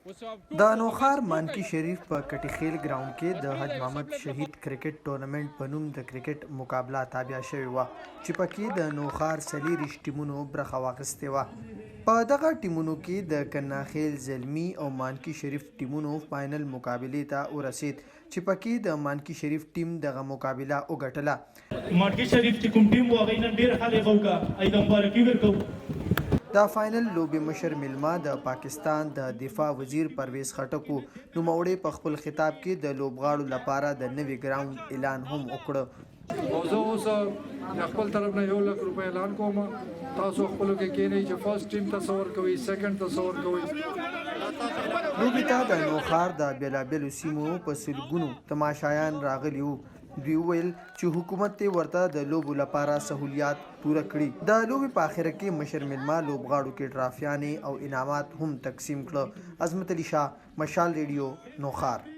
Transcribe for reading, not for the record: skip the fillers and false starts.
د نوخار مانکی شریف په کټی خیل ګراوند کې د حج محمد شهید کرکټ ټورنمنټ په نوم د کرکټ مقابله تابع شوې وه چې پکې د نوخار څلېرویشت ټیمونو برخه واخیستې وه. په دغه ټیمونو کې د کناخیل زلمی او مانکی شریف ټیمونو فاینل مقابلې ته ورسید چې پکې د مانکی شریف ټیم دغه مقابله وګټله. مانکی شریف چې کوم ټیم و هغې نن ډېر ښه لوبه وکړه، هغې ته مبارکي ورکوو. د فاینل لوبې مشر میلمه د پاکستان د دفاع وزیر پرویز خټک و. نوموړی په خپل خطاب کې د لوبغاړو لپاره د نوي ګراوند اعلان هم وکړه. او زه اوس د خپل طرف نه 1 لک روپۍ اعلان کوم. تاسو خپلو کې کینئ چې فرست ټیم تصور کوئ، سیکنډ تصور کوئ. لوبې ته د نوخار د بېلابېلو سیمو په سلګونو تماشایان راغلي وو. دوی وویل چې حکومت یې ورته د لوبو لپاره سهولیات پوره کړي. د لوبې په آخره کې مشر میلمه لوبغاړو کې ټرافیانې او انعامات هم تقسیم کړه. عظمت علي شاه، مشال ریډیو، نوخار.